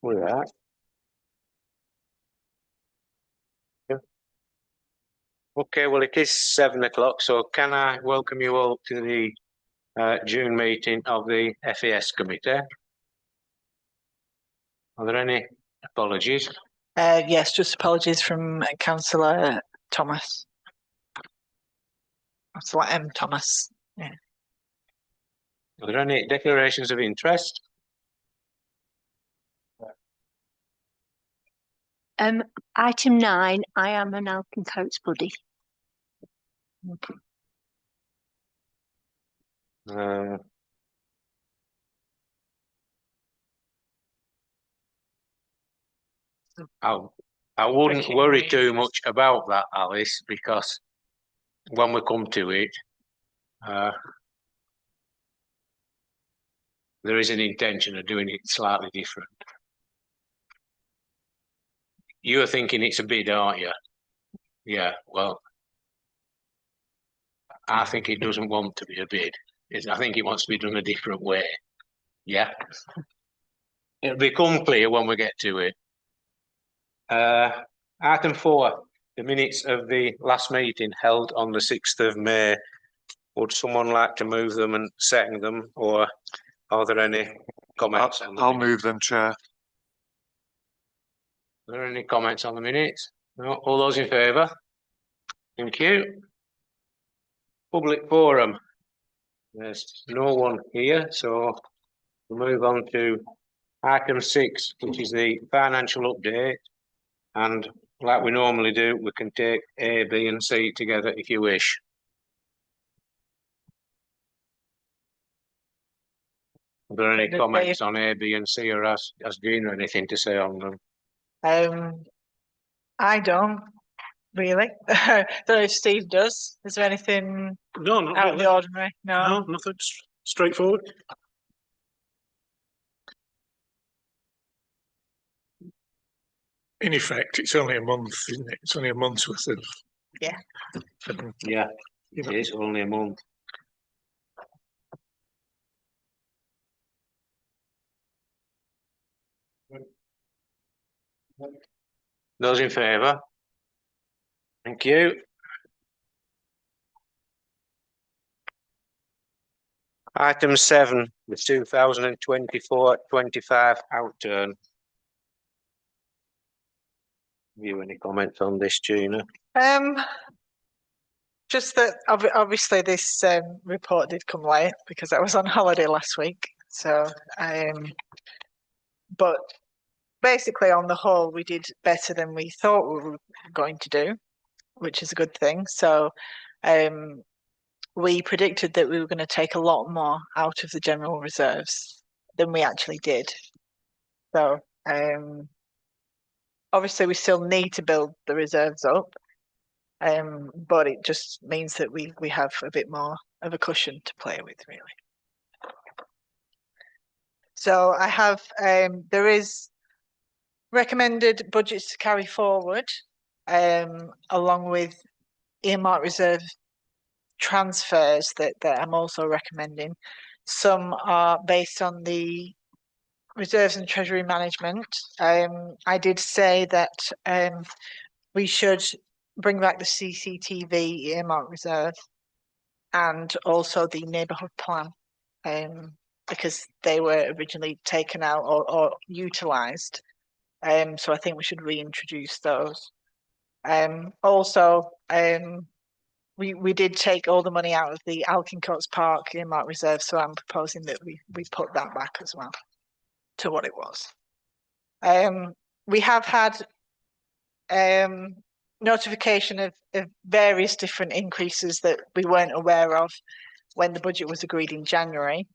With that. Okay, well, it is 7 o'clock, so can I welcome you all to the June meeting of the FES committee? Are there any apologies? Yes, just apologies from Councillor Thomas. Councillor M. Thomas. Yeah. Are there any declarations of interest? Item 9, I am an Alton Coats buddy. I wouldn't worry too much about that, Alice, because when we come to it, there is an intention of doing it slightly different. You're thinking it's a bid, aren't you? Yeah, well, I think it doesn't want to be a bid. I think it wants to be done a different way. Yeah. It'll become clear when we get to it. Item 4, the minutes of the last meeting held on the 6th of May. Would someone like to move them and second them, or are there any comments? I'll move them, Chair. Are there any comments on the minutes? No. All those in favour? Thank you. Public forum. There's no one here, so we'll move on to item 6, which is the financial update. And like we normally do, we can take A, B, and C together if you wish. Are there any comments on A, B, and C, or has Gina anything to say on them? I don't really. Don't know if Steve does. Is there anything not out really. of the ordinary? No, nothing. Straightforward. In effect, it's only a month, isn't it? It's only a month's worth of. Yeah. Yeah, it is only a month. Those in favour? Thank you. Item 7, the 2024-25 outturn. Have you any comments on this, Gina? Just that obviously this report did come late because I was on holiday last week. So, but basically on the whole, we did better than we thought we were going to do, which is a good thing. So, we predicted that we were going to take a lot more out of the general reserves than we actually did. So, obviously we still need to build the reserves up. But it just means that we have a bit more of a cushion to play with, really. So I have there is recommended budgets to carry forward, along with earmark reserve transfers that I'm also recommending. Some are based on the reserves and treasury management. I did say that we should bring back the CCTV earmark reserve and also the neighbourhood plan, because they were originally taken out or utilised. So I think we should reintroduce those. Also, we did take all the money out of the Alton Coats Park earmark reserve, so I'm proposing that we put that back as well to what it was. We have had notification of various different increases that we weren't aware of when the budget was agreed in January.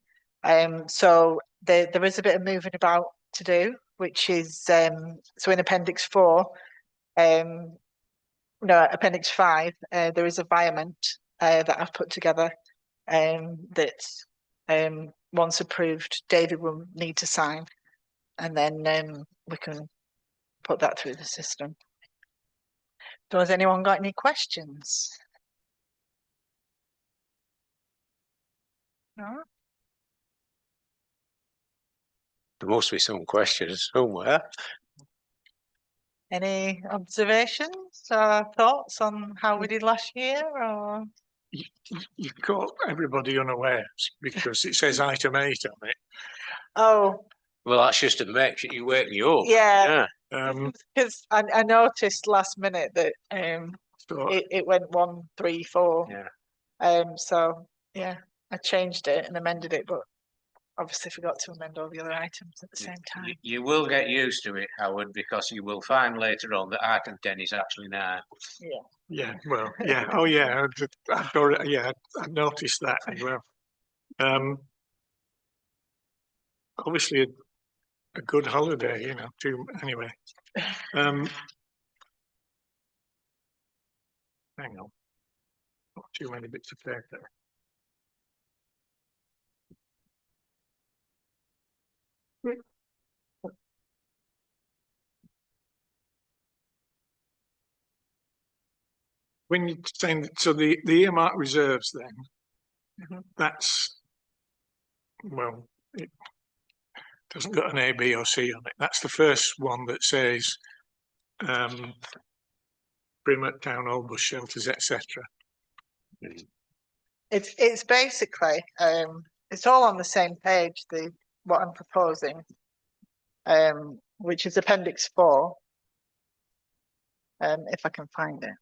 So there is a bit of moving about to do. which is so in Appendix 4, no, Appendix 5, there is a viament that I've put together that once approved, David will need to sign, and then we can put that through the system. So has anyone got any questions? No? There must be some questions somewhere. Any observations or thoughts on how we did last year, or? You caught everybody unawares because it says item 8 on it. Oh, Well, that's just to make sure you wake me up. yeah, Um, because I noticed last minute that so it went 1, 3, 4. Yeah. So yeah, I changed it and amended it, but obviously forgot to amend all the other items at the same time. You will get used to it, Howard, because you will find later on that item 10 is actually 9. yeah, well, yeah, oh yeah, I've already, yeah, I noticed that as well. Obviously a good holiday, you know, anyway. Hang on, not too many bits of paper. When you're saying, so the earmark reserves then, Mhm. that's, well, it doesn't got an A, B or C on it. That's the first one that says Brimmet Town Old Bus Shelters, etc. It's basically it's all on the same page, what I'm proposing, which is Appendix 4. If I can find it.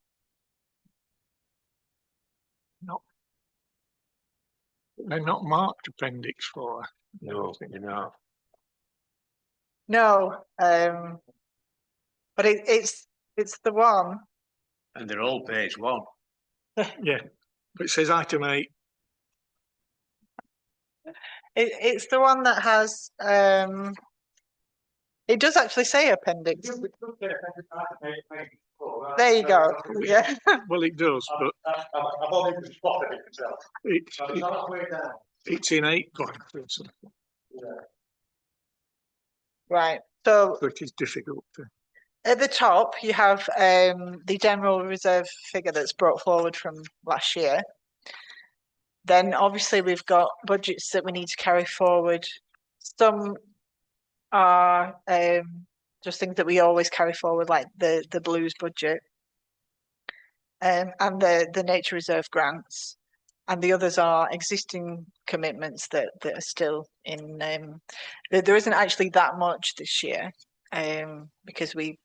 They're not marked Appendix 4. No, you know. No, but it's the one. And they're all page 1. Yeah, but it says item 8. It's the one that has it does actually say appendix. There you go. Yeah. Well, it does, but it's in 8 point or something, Right. So so it is difficult to. at the top you have the general reserve figure that's brought forward from last year. Then obviously we've got budgets that we need to carry forward. Some are just things that we always carry forward, like the blues budget and the nature reserve grants, and the others are existing commitments that are still in. There isn't actually that much this year because we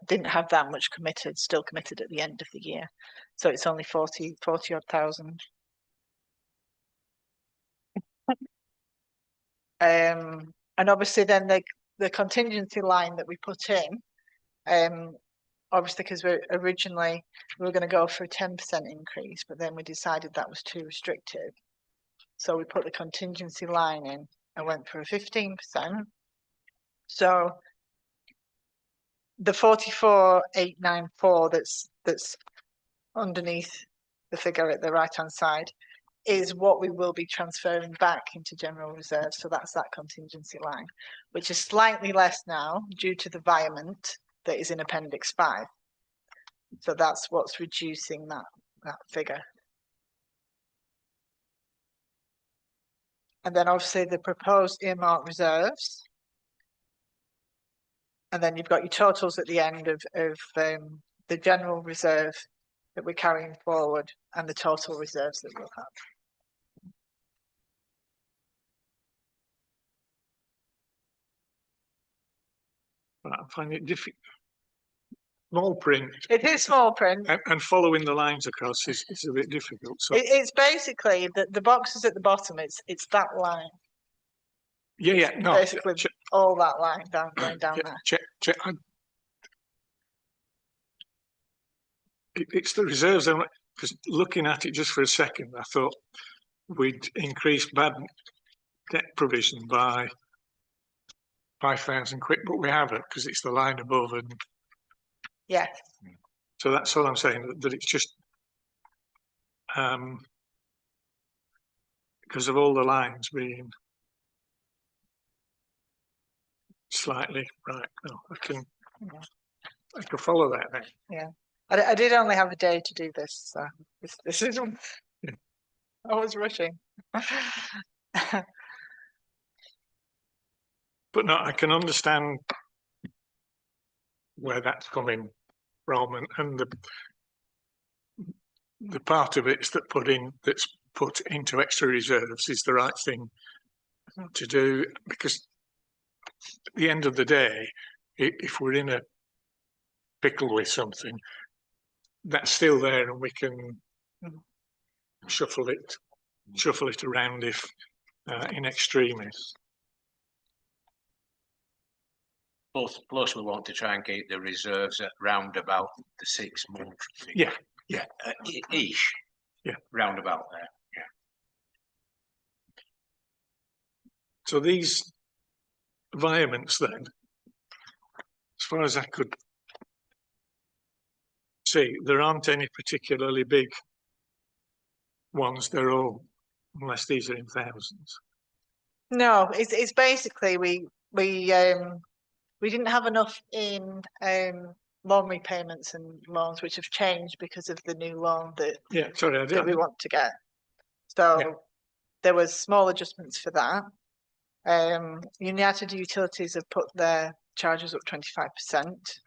didn't have that much still committed at the end of the year, so it's only 40 odd thousand. And obviously then the contingency line that we put in, obviously because we were going to go for a 10% increase, but then we decided that was too restrictive, so we put the contingency line in and went for a 15%. So the 44,894 that's underneath the figure at the right hand side is what we will be transferring back into general reserve. So that's that contingency line, which is slightly less now due to the viament that is in Appendix 5. So that's what's reducing that figure. And then obviously the proposed earmark reserves. And then you've got your totals at the end of the general reserve that we're carrying forward and the total reserves that we'll have. I find it difficult. Small print. It is small print. And following the lines across is a bit difficult. So It's basically the boxes at the bottom. It's that line. yeah, no. Basically, all that line going down there. Check. It's the reserves. Because looking at it just for a second, I thought we'd increase bad debt provision by £5,000, but we haven't because it's the line above, and Yeah, so that's all I'm saying. That it's just because of all the lines being slightly right. No, I can follow that now. I did only have a day to do this, so this is. I was rushing. But no, I can understand where that's coming from, and the part of it that's put into extra reserves is the right thing to do, because at the end of the day, if we're in a pickle with something, that's still there, and we can shuffle it around if in extremis. Plus we want to try and keep the reserves at round about the 6 month. Yeah, yeah. Ish. Yeah. Round about there. So these environments then, as far as I could see, there aren't any particularly big ones. They're all, unless these are in thousands. No, it's basically we didn't have enough in loan repayments and loans, which have changed because of the new loan Yeah, sorry, that we want to get. So Yeah. there was small adjustments for that. United Utilities have put their charges up 25%.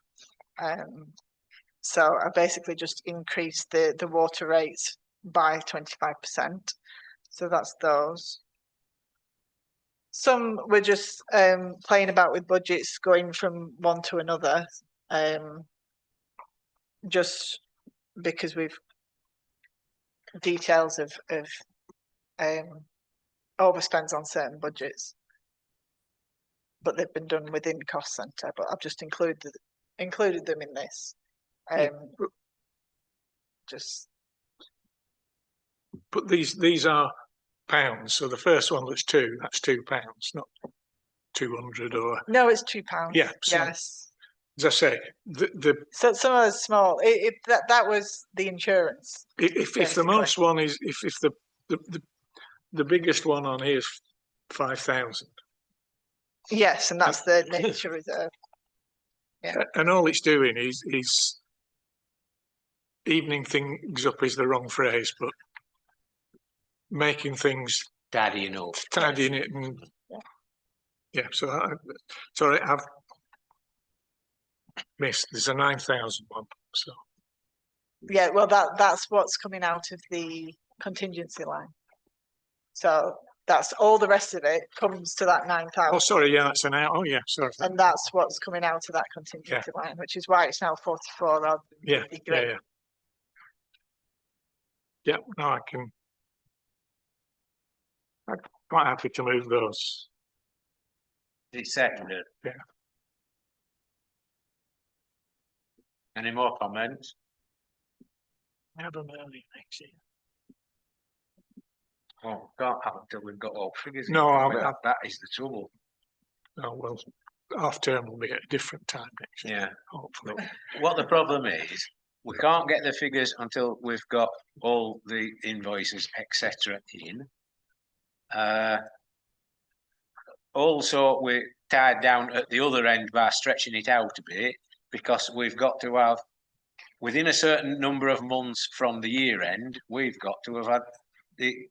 So I basically just increased the water rates by 25%. So that's those. Some we're just playing about with budgets, going from one to another, just because we've details of overspends on certain budgets, but they've been done within cost centre. But I've just included them in this. Just But these are pounds. So the first one that's £2, not 200 or no, it's £2. Yeah, so- Yes. as I say, So some of those small. If that was the insurance. if the Basically. most one is if the biggest one on here is 5,000, Yes, and that's the nature reserve. and all it's doing is evening things up is the wrong phrase, but making things Tidying up. tidying it and yeah. So sorry, I've missed. There's a 9,000 one. So Yeah, well, that's what's coming out of the contingency line. So that's all the rest of it comes to that 9,000. oh, sorry, yeah, that's an out. Oh, yeah, sorry. And that's what's coming out of that contingency line, which is why it's now 44 rather than Yeah, 53. yeah. Yeah, no, I'm quite happy to move those. It's seconded. Yeah. Any more comments? Have them early next year. Oh, can't have until we've got all figures. in. No, that is the trouble. Oh, well, half term will be at a different time next year, Yeah. hopefully. What the problem is, we can't get the figures until we've got all the invoices, etc. in. Also, we're tied down at the other end by stretching it out a bit, because we've got to have, within a certain number of months from the year end, we've got to have had the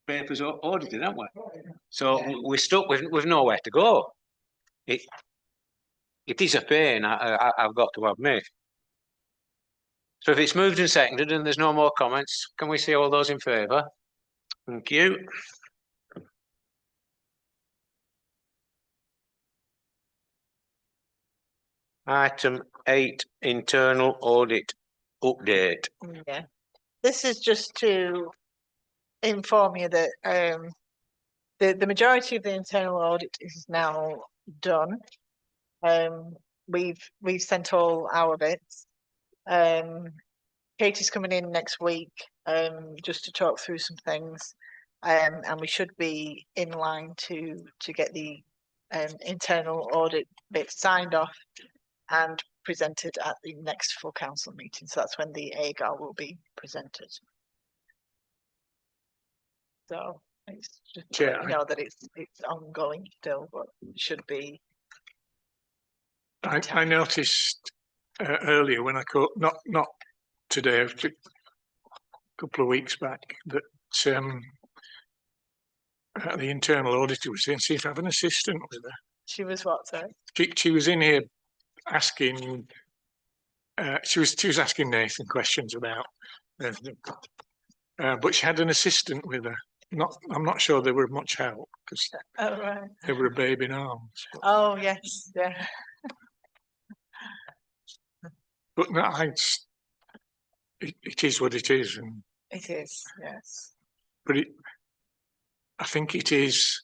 papers audited, haven't we? So we're stuck with nowhere to go. It is a pain, I've got to admit. So if it's moved and seconded and there's no more comments, can we see all those in favour? Thank you. Item 8, internal audit update. Yeah. This is just to inform you that the majority of the internal audit is now done. We've sent all our bits. Katie's coming in next week just to talk through some things. And we should be in line to get the internal audit bit signed off and presented at the next full council meeting. So that's when the AGAR will be presented. So it's just to let Chair, you know that it's ongoing still, but it should be. I noticed earlier when I caught, not today, a couple of weeks back, that the internal auditor was in, seemed to have an assistant with her. She was what, sorry? She was in here asking, she was asking Nathan questions about, but she had an assistant with her. I'm not sure they were much help because Oh, right. they were a babe in arms. Oh, yes, yeah. But no, it is what it is, and It is, yes. but I think it is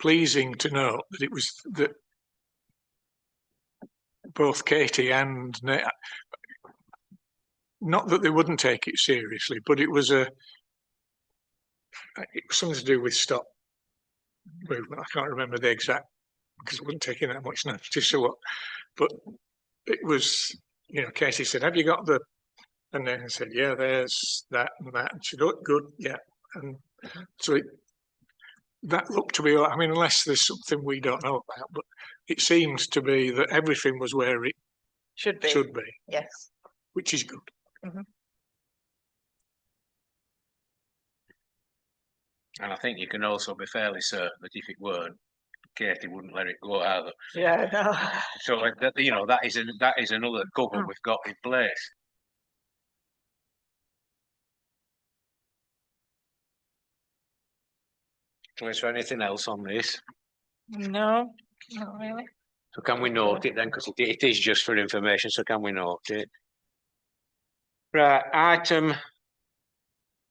pleasing to note that it was that both Katie and Nate, not that they wouldn't take it seriously, but it was something to do with stop movement. I can't remember the exact, because it wasn't taking that much notice or what, but it was, Katie said, have you got the, and then I said, yeah, there's that and that. And she said, oh, good, yeah. And so that looked to be, I mean, unless there's something we don't know about, but it seems to be that everything was where it Should be, yes. which is good. And I think you can also be fairly certain that if it weren't, Katie wouldn't let it go either. Yeah, no. So that that is another cover we've got in place. So is there anything else on this? No, not really. So can we note it then? Because it is just for information. So can we note it? Right, item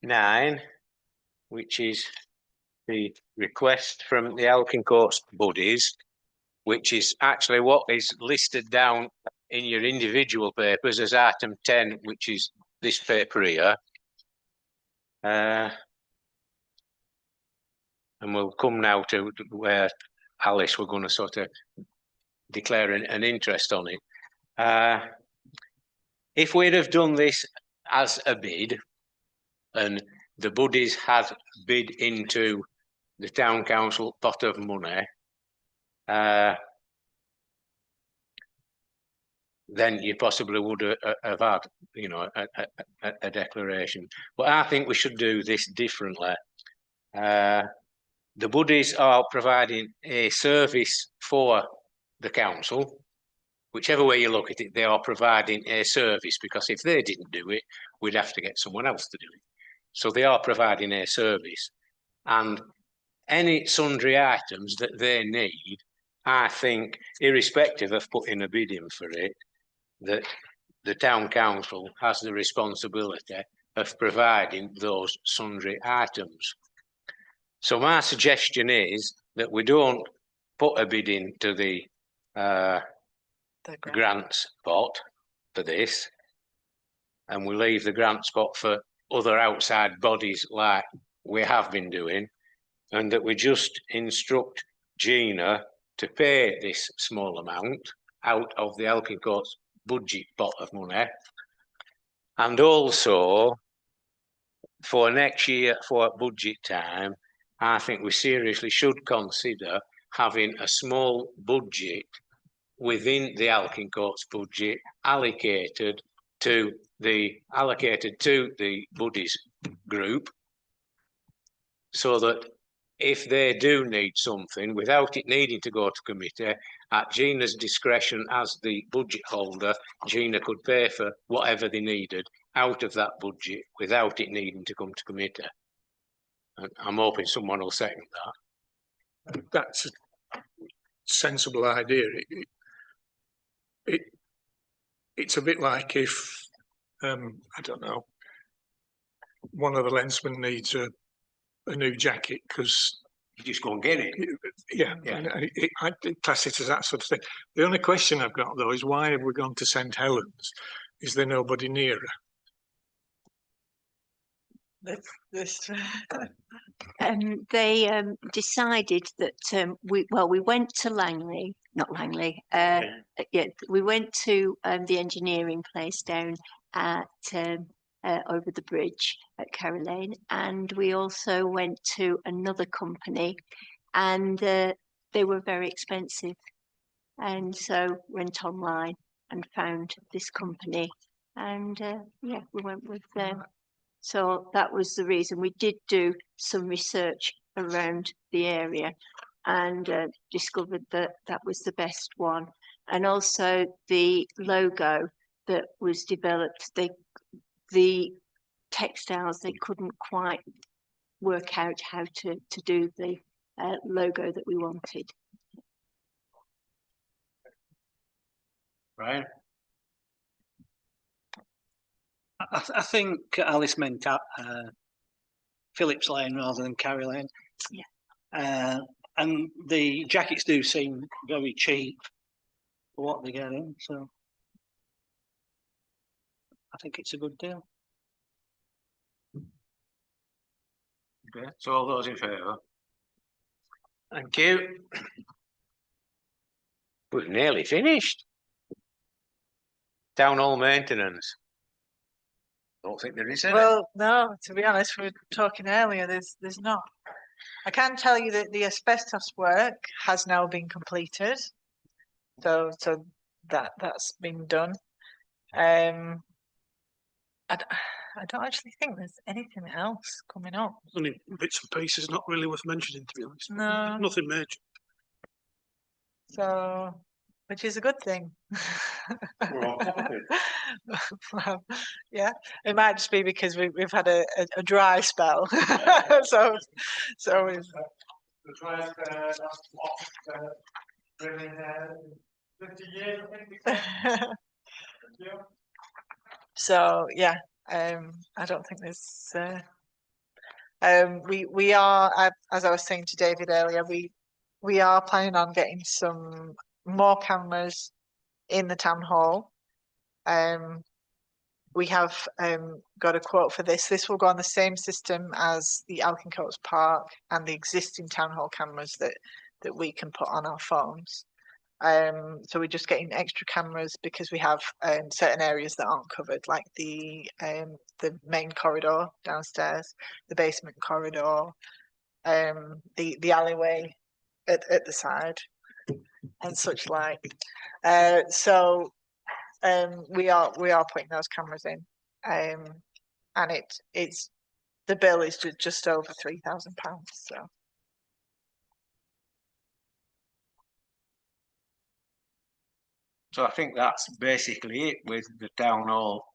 9, which is the request from the Alkin Courts buddies, which is actually what is listed down in your individual papers as item 10, which is this paper here. And we'll come now to where Alice, we're going to sort of declare an interest on it. If we'd have done this as a bid and the buddies had bid into the town council pot of money, then you possibly would have had, a declaration. But I think we should do this differently. The buddies are providing a service for the council. Whichever way you look at it, they are providing a service, because if they didn't do it, we'd have to get someone else to do it. So they are providing a service, and any sundry items that they need, I think, irrespective of putting a bid in for it, that the town council has the responsibility of providing those sundry items. So my suggestion is that we don't put a bid into the grants pot for this, and we leave the grants pot for other outside bodies like we have been doing, and that we just instruct Gina to pay this small amount out of the Alkin Courts budget pot of money. And also for next year, for budget time, I think we seriously should consider having a small budget within the Alkin Courts budget allocated to the buddies group, so that if they do need something, without it needing to go to committee, at Gina's discretion as the budget holder, Gina could pay for whatever they needed out of that budget without it needing to come to committee. And I'm hoping someone will second that. That's a sensible idea. It's a bit like if I don't know, one of the lensmen needs a new jacket because You just go and get it. yeah, I class it as that sort of thing. The only question I've got though is why have we gone to St Helens? Is there nobody nearer? This They decided that we went to Langley, not Langley. Yeah, we went to the engineering place down at over the bridge at Carry Lane, and we also went to another company, and they were very expensive, and so went online and found this company, and yeah, we went with them. So that was the reason. We did do some research around the area and discovered that that was the best one. And also the logo that was developed, the textiles, they couldn't quite work out how to do the logo that we wanted. Right. I think Alice meant Phillips Lane rather than Carry Lane. Yeah. And the jackets do seem very cheap for what they're getting, so I think it's a good deal. Okay, so all those in favour? Thank you. We've nearly finished. Town hall maintenance. Don't think there is any. Well, no, to be honest, we were talking earlier, there's not. I can tell you that the asbestos work has now been completed. So that's been done. I don't actually think there's anything else coming up. Only bits and pieces, not really worth mentioning, to be honest. No. Nothing major. So, which is a good thing. We're on top of it. Well, yeah, it might just be because we've had a dry spell. so we've. The dry spell last 50 years, I think. So yeah, I don't think there's. We are, as I was saying to David earlier, we are planning on getting some more cameras in the town hall. We have got a quote for this. This will go on the same system as the Alkincoats Park and the existing town hall cameras that we can put on our phones. So we're just getting extra cameras because we have certain areas that aren't covered, like the main corridor downstairs, the basement corridor, the alleyway at the side, and such like. So we are putting those cameras in, and it's the bill is just over £3,000. So. So I think that's basically it with the town hall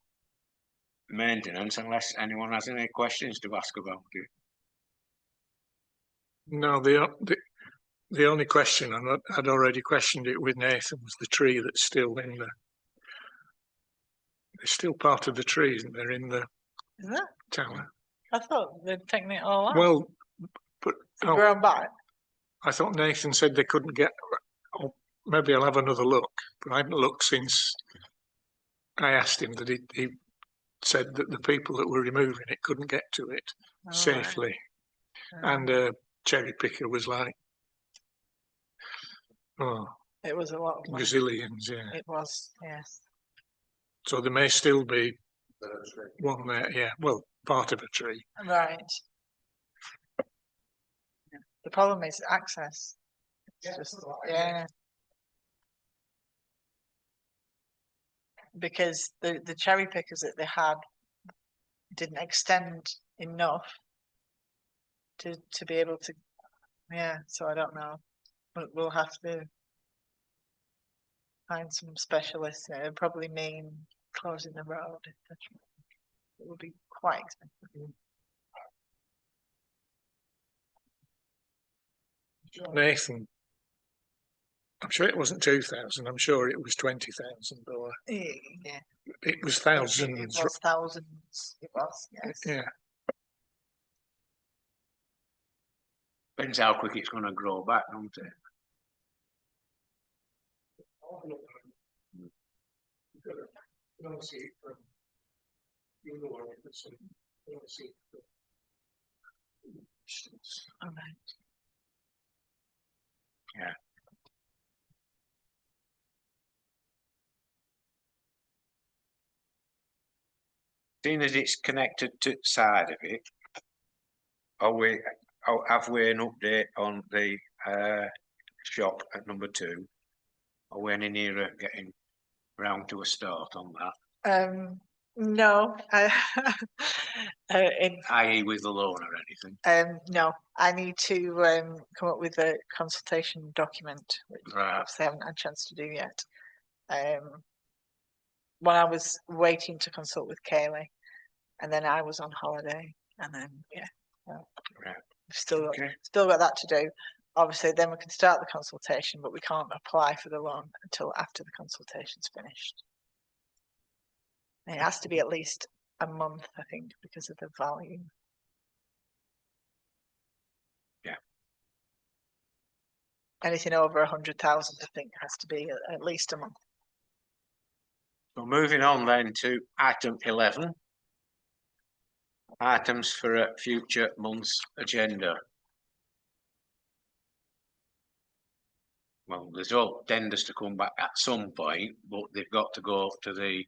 maintenance, unless anyone has any questions to ask about it. No, the only question, and I'd already questioned it with Nathan, was the tree that's still in the. There's still part of the tree, isn't there, in the Is it? tower? I thought they'd taken it all out. Well, but Grown back. I thought Nathan said they couldn't get. Oh, maybe I'll have another look, but I haven't looked since I asked him. That he said that the people that were removing it couldn't get to it All safely, right. and a cherry picker was like, oh, It was a lot of money. gazillions, yeah. It was, yes. So there may still be one there, yeah. Well, part of a tree. Right. The problem is access. It's just, yeah. Because the cherry pickers that they had didn't extend enough to be able to, yeah. So I don't know, but we'll have to find some specialists. It would probably mean closing the road. It would be quite expensive. Nathan, I'm sure it wasn't 2,000. I'm sure it was 20,000 or Yeah. it was It thousands. was thousands. It was, yes. Yeah. Depends how quick it's going to grow back, don't it? All right. Seeing as it's connected to the side of it, have we an update on the shop at number 2? Are we any nearer getting round to a start on that, No, i.e. with the loan or anything? no, I need to come up with a consultation document, which Right, obviously I haven't had a chance to do yet. When I was waiting to consult with Kaylee, and then I was on holiday, and then well, right, we've still okay. got that to do. Obviously, then we can start the consultation, but we can't apply for the loan until after the consultation's finished. And it has to be at least a month, I think, because of the value. Yeah. Anything over 100,000, I think, has to be at least a month. So moving on then to item 11. Items for a future month's agenda. Well, there's all tenders to come back at some point, but they've got to go to the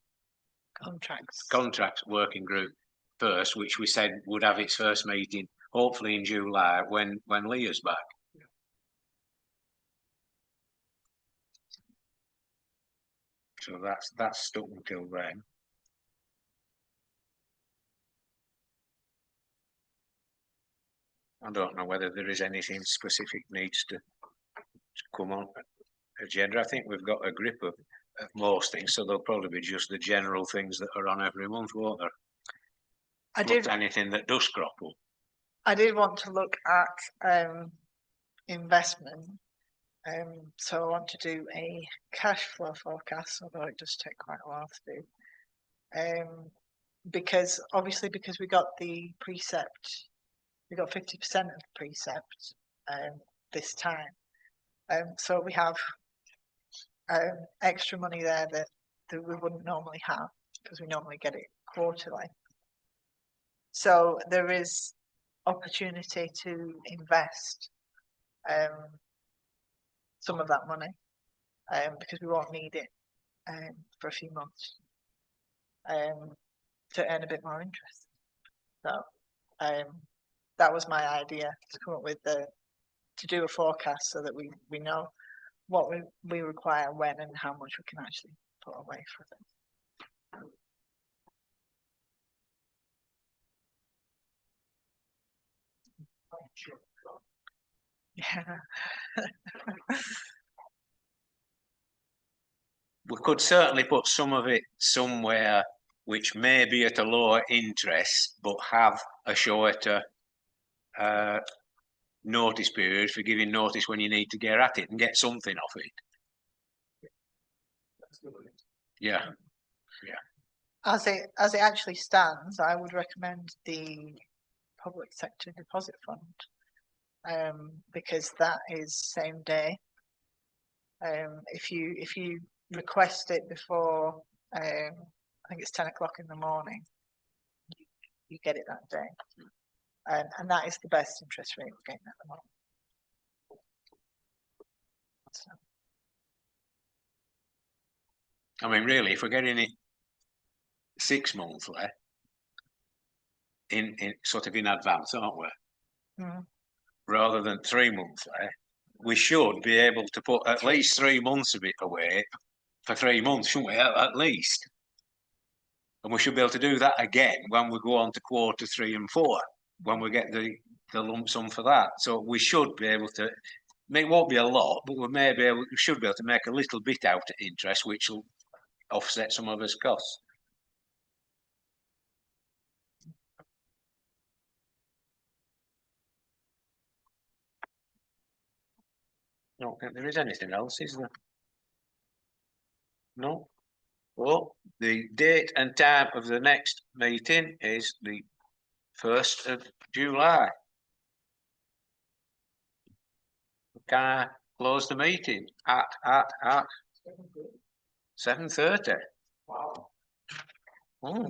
contracts working group first, which we said would have its first meeting hopefully in July when Leah's back. So that's stuck until then. I don't know whether there is anything specific needs to come on agenda. I think we've got a grip of most things, so there'll probably be just the general things that are on every month, won't there? Plus anything that does crop up. I did want to look at investment. So I want to do a cash flow forecast, although it does take quite a while to do. Because we got the precept, we got 50% of the precept this time. So we have extra money there that we wouldn't normally have because we normally get it quarterly. So there is opportunity to invest some of that money because we won't need it for a few months to earn a bit more interest. So that was my idea, to come up with to do a forecast so that we know what we require, when, and how much we can actually put away for them. Yeah. We could certainly put some of it somewhere which may be at a lower interest, but have a shorter notice period for giving notice when you need to get at it and get something off it. Yeah. As it actually stands, I would recommend the public sector deposit fund, because that is same day. If you request it before, I think it's 10 o'clock in the morning, you get it that day, and that is the best interest rate we're getting at the moment. So. I mean, really, if we're getting it 6 monthly in sort of in advance, aren't we? Mm. Rather than 3 monthly, we should be able to put at least 3 months of it away for 3 months, shouldn't we? At least. And we should be able to do that again when we go on to quarter 3 and 4, when we get the lump sum for that. So we should be able to, it won't be a lot, but we should be able to make a little bit out of interest, which will offset some of his costs. I don't think there is anything else, is there? No. Well, the date and time of the next meeting is the 1st of July. Can I close the meeting at 7:30? Wow. Oh.